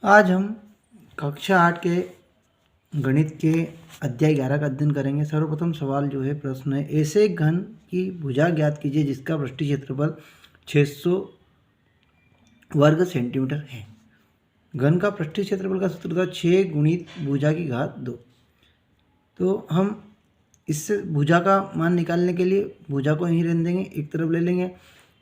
आज हम कक्षा 8 के गणित के अध्याय 11 का अध्ययन करेंगे। सर्वप्रथम सवाल जो है प्रश्न है, ऐसे एक घन की भुजा ज्ञात कीजिए जिसका पृष्ठीय क्षेत्रफल 600 वर्ग सेंटीमीटर है। घन का पृष्ठीय क्षेत्रफल का सूत्र था 6 गुणित भुजा की घात 2। तो हम इससे भुजा का मान निकालने के लिए भुजा को यहीं रहने देंगे, एक तरफ ले लेंगे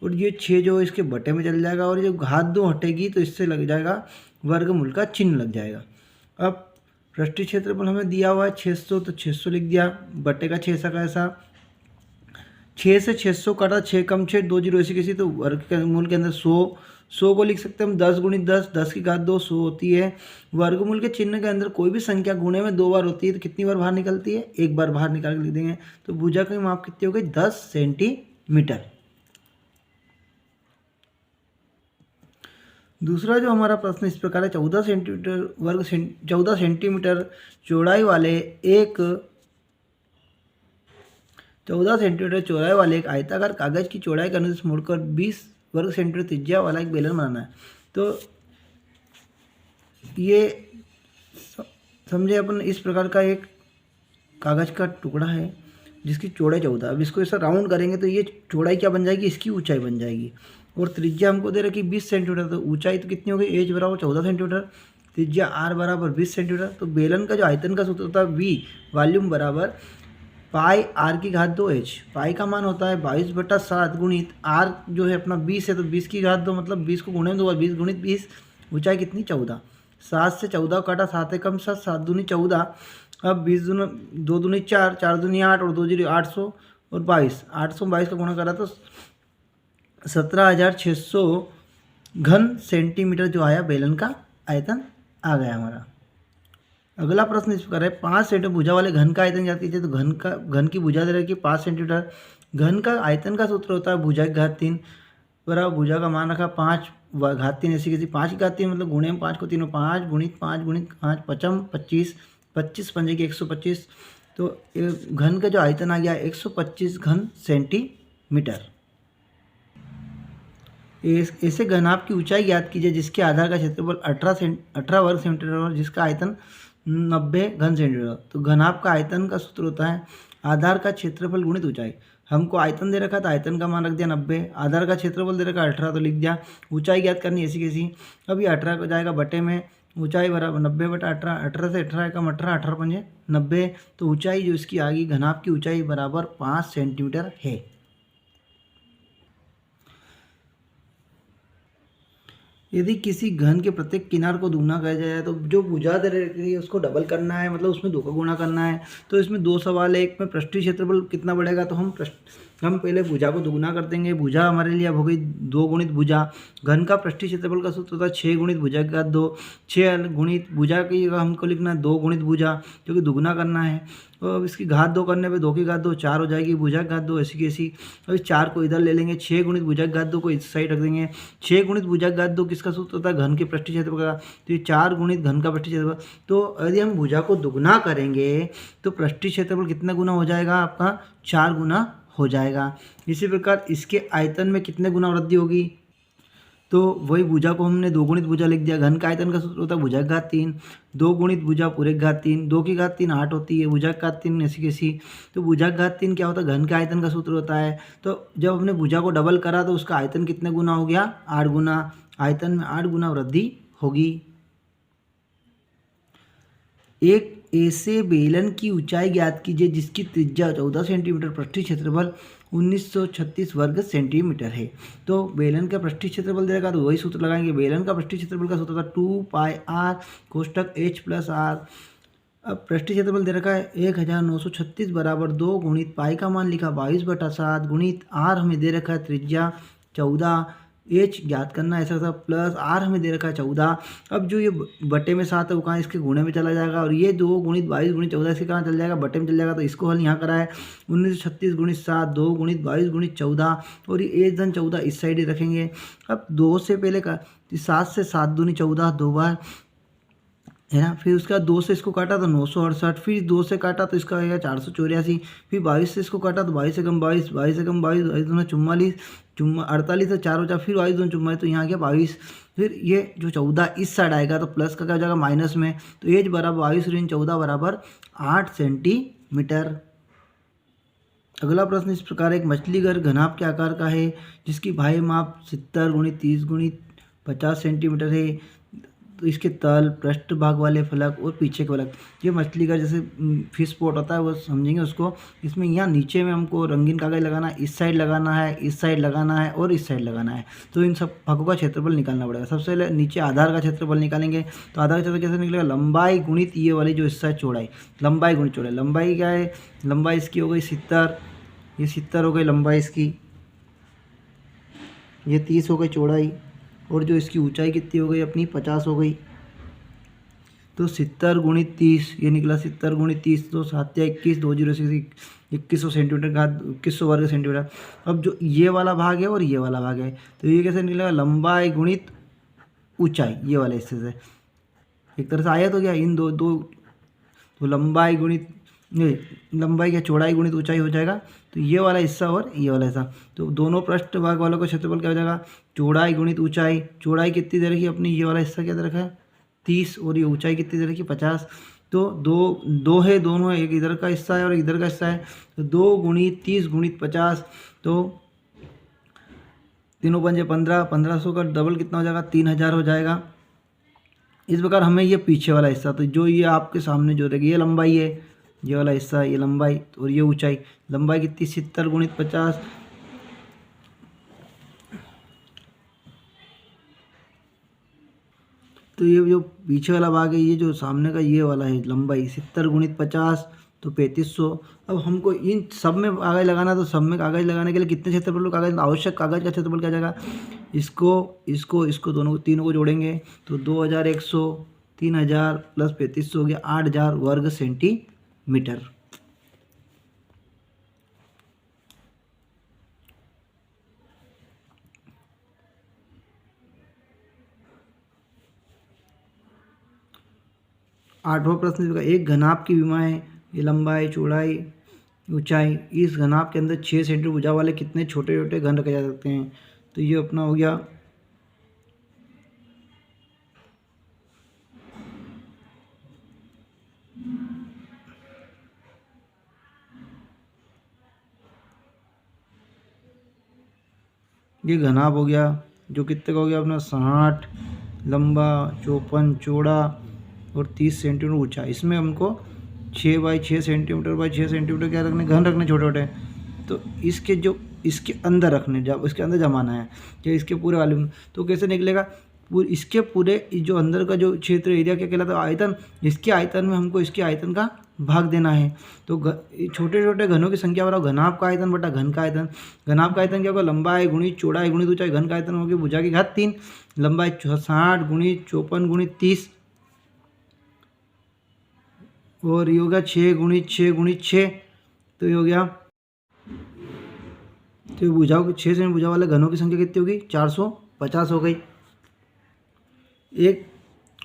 और ये 6 जो इसके बटे में चल जाएगा और जब घात 2 हटेगी तो इससे लग जाएगा वर्गमूल का चिन्ह लग जाएगा। अब पृष्ठीय क्षेत्रफल हमें दिया हुआ है 600, तो 600 लिख दिया, बटे का 6 का ऐसा 6 से 600 काटा, 6 कम 6 2 जीरो ऐसी किसी, तो वर्ग के मूल के अंदर 100 को लिख सकते हैं हम 10 गुणित 10, 10 की घात 2 100 होती है। वर्गमूल के चिन्ह के अंदर कोई भी संख्या गुणे में 2 बार होती है तो कितनी बार बाहर निकलती है, एक बार बाहर निकाल के लिख देंगे। तो भुजा की माप कितनी हो गई, 10 सेंटीमीटर। दूसरा जो हमारा प्रश्न इस प्रकार है, 14 सेंटीमीटर चौड़ाई वाले एक 14 सेंटीमीटर चौड़ाई वाले एक आयताकार कागज की चौड़ाई का अनुदेश मोड़कर 20 वर्ग सेंटीमीटर त्रिज्या वाला एक बेलन बनाना है। तो ये समझे अपन, इस प्रकार का एक कागज का टुकड़ा है जिसकी चौड़ाई 14। अब इसको ऐसा राउंड करेंगे तो ये चौड़ाई क्या बन जाएगी, इसकी ऊंचाई बन जाएगी। और त्रिज्या हमको दे रखी 20 सेंटीमीटर, तो ऊंचाई तो कितनी हो गई, एच बराबर 14 सेंटीमीटर, त्रिज्या आर बराबर 20 सेंटीमीटर। तो बेलन का जो आयतन का सूत्र होता है वी वॉल्यूम बराबर पाई आर की घात 2 एच। पाई का मान होता है 22/7 गुणित आर जो है अपना 20 है, तो 20 की घात 2 मतलब 20 को गुणे 2 20 गुणित 20, ऊंचाई कितनी 14। 7 से 14 काटा, 7 एकम 7, 7 दूनी 14। अब 20 दूना 2 दूनी 4, 4 दूनी 8 और 2 जीरो 800 और 22, 822 का गुणा करा तो 17,600 घन सेंटीमीटर जो आया बेलन का आयतन आ गया हमारा। अगला प्रश्न इस प्रकार है, 5 सेंटीमीटर भुजा वाले घन का आयतन ज्ञात कीजिए। तो घन की भुजा दे रखी 5 सेंटीमीटर। घन का आयतन का सूत्र होता है भुजा की घात 3 बराबर भुजा का मान रखा 5 घात 3 ऐसी किसी, 5 की घात 3 मतलब गुणे में 5 को तीनों 5 गुणित 5 पचम 25, 25 पंजे की 125। तो घन का जो आयतन आ गया 125 घन सेंटीमीटर। ऐसे घनाभ की ऊंचाई ज्ञात कीजिए जिसके आधार का क्षेत्रफल 18 वर्ग सेंटीमीटर और जिसका आयतन 90 घन सेंटीमीटर। तो घनाभ का आयतन का सूत्र होता है आधार का क्षेत्रफल गुणित ऊंचाई। हमको आयतन दे रखा था, आयतन का मान रख दिया 90, आधार का क्षेत्रफल दे रखा 18 तो लिख दिया, ऊंचाई ज्ञात करनी ऐसी कैसी। अब ये 18 को जाएगा बटे में, ऊंचाई बराबर 90/18, 18 से 18 कम 18, 18 पंजे 90। तो ऊंचाई जो इसकी आ गई घनाभ की ऊंचाई बराबर 5 सेंटीमीटर है। यदि किसी घन के प्रत्येक किनार को दुगना किया जाए तो जो भुजा दे रही है उसको डबल करना है, मतलब उसमें 2 का गुणा करना है। तो इसमें 2 सवाल है, एक में पृष्ठीय क्षेत्रफल कितना बढ़ेगा, तो हम पहले भुजा को दुगना कर देंगे। भुजा हमारे लिए अब हो गई 2 गुणित भुजा। घन का पृष्ठीय क्षेत्रफल का सूत्र होता है 6 गुणित भुजा की घात 2, 6 गुणित भुजा की हमको लिखना है 2 गुणित भुजा, क्योंकि दुगना करना है। तो अब इसकी घात 2 करने पे 2 की घात 2 4 हो जाएगी, भुजा की घात 2 ऐसी की ऐसी। अब इस 4 को इधर ले लेंगे, 6 गुणित भुजा की घात 2 को इस साइड रख देंगे। 6 गुणित भुजा की घात 2 किसका सूत्र होता है, घन के पृष्ठीय क्षेत्रफल का। तो ये 4 गुणित घन का पृष्ठीय क्षेत्रफल। तो यदि हम भुजा को दुगना करेंगे तो पृष्ठीय क्षेत्रफल कितना गुना हो जाएगा, आपका 4 गुना हो जाएगा। इसी प्रकार इसके आयतन में कितने गुना वृद्धि होगी, तो वही भुजा को हमने 2 गुणित भुजा लिख दिया। घन का आयतन का सूत्र होता है भुजा की घात 3, 2 गुणित भुजा पूरे की घात 3, 2 की घात 3 8 होती है, भुजा की घात 3 ऐसी कैसी। तो भुजा की घात 3 क्या होता है, घन के आयतन का सूत्र होता है। तो जब हमने भुजा को डबल करा तो उसका आयतन कितने गुना हो गया, 8 गुना। आयतन में 8 गुना वृद्धि होगी। एक ऐसे बेलन की ऊंचाई ज्ञात कीजिए जिसकी त्रिज्या 14 सेंटीमीटर, पृष्ठीय क्षेत्रफल 1936 वर्ग सेंटीमीटर है। तो बेलन का पृष्ठीय क्षेत्रफल देगा तो वही सूत्र लगाएंगे। बेलन का पृष्ठीय क्षेत्रफल का सूत्र था 2 पाई आर कोष्टक एच प्लस आर। अब पृष्ठीय क्षेत्रफल दे रखा है 1936 बराबर 2 गुणित पाई का मान लिखा 22/7 गुणित आर हमें दे रखा है त्रिज्या 14, एच ज्ञात करना ऐसा था, प्लस आर हमें दे रखा है 14। अब जो ये बटे में 7 है वो कहाँ इसके गुणे में चला जाएगा, और ये 2 गुणित 22 गुणित 14 इसके कहाँ चल जाएगा, बटे में चल जाएगा। तो इसको हल यहाँ करा है 1936 गुणित 7, 2 गुणित 22 गुणित 14, और ये 1 धन 14 इस साइड ही रखेंगे। अब 2 से पहले का 7 से 7 दूनी 14, 2 बार है ना। फिर उसके बाद 2 से इसको काटा तो 968, फिर 2 से काटा तो इसका आएगा 484, फिर 22 से इसको काटा तो 22 से कम 22, 22 से कम 22, 22 दूना 44, 48 से 4 बचा, फिर 22 दूना 44, तो यहाँ आ गया 22। फिर ये जो 14 इस साइड आएगा तो प्लस का क्या हो जाएगा माइनस में, तो एज बराबर 22 ऋण 14 बराबर 8 सेंटीमीटर। अगला प्रश्न इस प्रकार, एक मछली घर घनाभ के आकार का है जिसकी बाह्य माप 70 गुणित 30 गुणित 50 सेंटीमीटर है, तो इसके तल, पृष्ठ भाग वाले फलक और पीछे के फलक, ये मछली का जैसे फिश पॉट होता है वो समझेंगे उसको। इसमें यहाँ नीचे में हमको रंगीन कागज लगाना है, इस साइड लगाना है, इस साइड लगाना है और इस साइड लगाना है। तो इन सब भागों का क्षेत्रफल निकालना पड़ेगा। सबसे पहले नीचे आधार का क्षेत्रफल निकालेंगे, तो आधार का क्षेत्रफल कैसे निकलेगा, लंबाई गुणित ये वाली जो हिस्सा है चौड़ाई, लंबाई गुणित चौड़ाई। लंबाई क्या है, लंबाई इसकी हो गई 70, ये 70 हो गई लंबाई इसकी, ये 30 हो गई चौड़ाई, और जो इसकी ऊंचाई कितनी हो गई अपनी 50 हो गई। तो 70 गुणित 30 ये निकला, 70 गुणित 30 तो 7 या 21, 2 जीरो से 2100 सेंटीमीटर का 2100 वर्ग सेंटीमीटर। अब जो ये वाला भाग है और ये वाला भाग है, तो ये कैसे निकलेगा, लंबाई गुणित ऊंचाई, ये वाले हिस्से से एक तरह से आया तो क्या इन दो दो, तो लंबाई गुणित लंबाई क्या चौड़ाई गुणित ऊंचाई हो जाएगा। तो ये वाला हिस्सा और ये वाला हिस्सा, तो दोनों पृष्ठ भाग वालों का क्षेत्रफल क्या हो जाएगा, चौड़ाई गुणित ऊंचाई। चौड़ाई कितनी दे रखी है अपनी, ये वाला हिस्सा क्या दे रखा है 30, और ये ऊंचाई कितनी दे रखी है 50। तो दो है, दोनों है, एक इधर का हिस्सा है और इधर का हिस्सा है, तो 2 गुणित 30 गुणित 50, तो तीनों पंजे 15, 1500 का डबल कितना हो जाएगा 3000 हो जाएगा। इस प्रकार हमें ये पीछे वाला हिस्सा, तो जो ये आपके सामने जो रहेगी ये लंबाई है, ये वाला हिस्सा है ये लंबाई, और ये ऊंचाई, लंबाई कितनी 70 गुणित 50, तो ये जो पीछे वाला भाग है, ये जो सामने का ये वाला है लंबाई 70 गुणित 50, तो 3500। अब हमको इन सब में कागज लगाना, तो सब में कागज लगाने के लिए कितने क्षेत्रफल कागज आवश्यक, कागज का क्षेत्रफल क्या जाएगा, इसको इसको इसको दोनों तीनों को जोड़ेंगे तो 2100, 3000 प्लस 3500 हो गया 8000 वर्ग सेंटीमीटर। आठवां प्रश्न, एक घनाभ की विमा है, ये लंबाई चौड़ाई ऊंचाई, इस घनाभ के अंदर 6 सेंटीमीटर भुजा वाले कितने छोटे छोटे घन रखे जा सकते हैं, तो ये अपना हो गया ये घनाभ हो गया जो कितने का हो गया अपना 60 लंबा, 54 चौड़ा और 30 सेंटीमीटर ऊंचा। इसमें हमको 6 बाई 6 सेंटीमीटर बाई 6 सेंटीमीटर क्या रखने, घन रखने छोटे छोटे, तो इसके जो इसके अंदर रखने, जब इसके अंदर जमाना है या इसके पूरे वॉल्यूम, तो कैसे निकलेगा, इसके पूरे जो अंदर का जो क्षेत्र एरिया क्या कहलाता है आयतन, इसके आयतन में हमको इसके आयतन का भाग देना है। तो छोटे छोटे घनों की संख्या बराबर घनाभ का आयतन बटा घन का आयतन। घनाभ का आयतन क्या होगा, लंबाई गुणित चौड़ाई गुणित ऊंचाई, घन का आयतन होगी भुजा की घात 3, लंबाई 60 गुणित 54 गुणित 30, और ये होगा 6 गुणित 6 गुणित 6, तो ये हो गया, तो भुजाओं की 6 से भुजा वाले घनों की संख्या कितनी होगी 450 हो गई। एक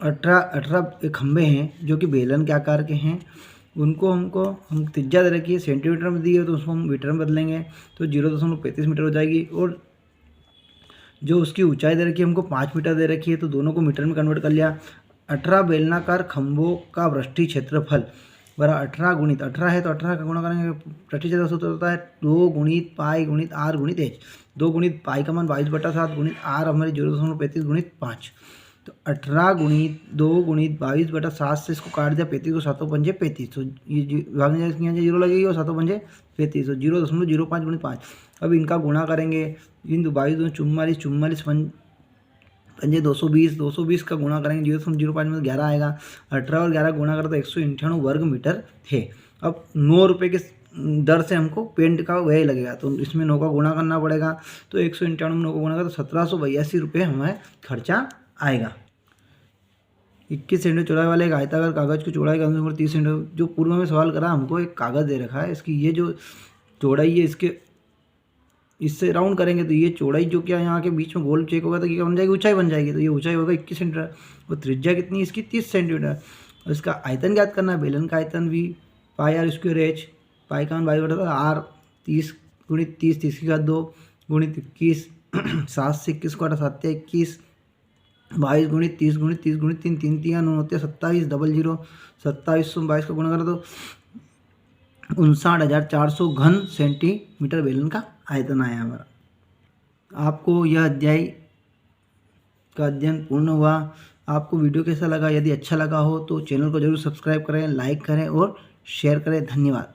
18 खंभे हैं जो कि बेलन के आकार के हैं, उनको हम त्रिज्या दे रखी है सेंटीमीटर में दी है, तो उसको हम मीटर में बदलेंगे तो 0.35 मीटर हो जाएगी, और जो उसकी ऊंचाई दे रखी है हमको 5 मीटर दे रखी है, तो दोनों को मीटर में कन्वर्ट कर लिया। 18 बेलनाकार खंभों का वृष्टि क्षेत्रफल बरा 18 गुणित 18 है तो 18 का गुणा करेंगे, वृष्टि क्षेत्र सूत्र होता है 2 गुणित पाई गुणित आर गुणित एच। 2 गुणित पाई का मान 22/7 गुणित आर हमारी 0.35 गुणित 5, तो 18 गुणित 2 गुणित 22/7 से इसको काट दिया 35 को 7 पंजे 35, तो ये भागने जाए यहाँ जीरो लगेगी और 7 पंजे 35, तो 0.05 गुणित 5। अब इनका गुणा करेंगे, इन 22 44 44 पंजे 220 का गुणा करेंगे 0.05 में 11 आएगा। 18 और 11 गुणा करें तो 198 वर्ग मीटर थे। अब 9 रुपये के दर से हमको पेंट का व्यय लगेगा, तो इसमें 9 का गुणा करना पड़ेगा, तो 198 में 9 का गुणा करें तो 1782 रुपये हमें खर्चा आएगा। 21 सेंटीमीटर चौड़ाई वाले एक आयताकार कागज की चौड़ाई का अनुसार 30 सेंटीमीटर, जो पूर्व में सवाल करा हमको एक कागज़ दे रखा है, इसकी ये जो चौड़ाई है इसके इससे राउंड करेंगे तो ये चौड़ाई जो क्या यहाँ के बीच में गोल चेक होगा तो क्या बन जाएगी, ऊंचाई बन जाएगी। तो ये ऊंचाई होगा 21 सेंटीमीटर और त्रिज्या कितनी इसकी 30 सेंटीमीटर। और इसका आयतन ज्ञात करना है, बेलन का आयतन भी पाई आर स्क्वायर एच, पाई का मान 22 आर 30 गुणित 30, 30 की घात 2 गुणित 21, 7 से 21 को 7 21, 22 गुणित 30 गुणित 30 गुणित 3, 3 3 9 होते 27, 00 27 22 का गुणा करो तो 59,400 घन सेंटीमीटर बेलन का आयतन आया हमारा। आपको यह अध्याय का अध्ययन पूर्ण हुआ। आपको वीडियो कैसा लगा? यदि अच्छा लगा हो तो चैनल को जरूर सब्सक्राइब करें, लाइक करें और शेयर करें। धन्यवाद।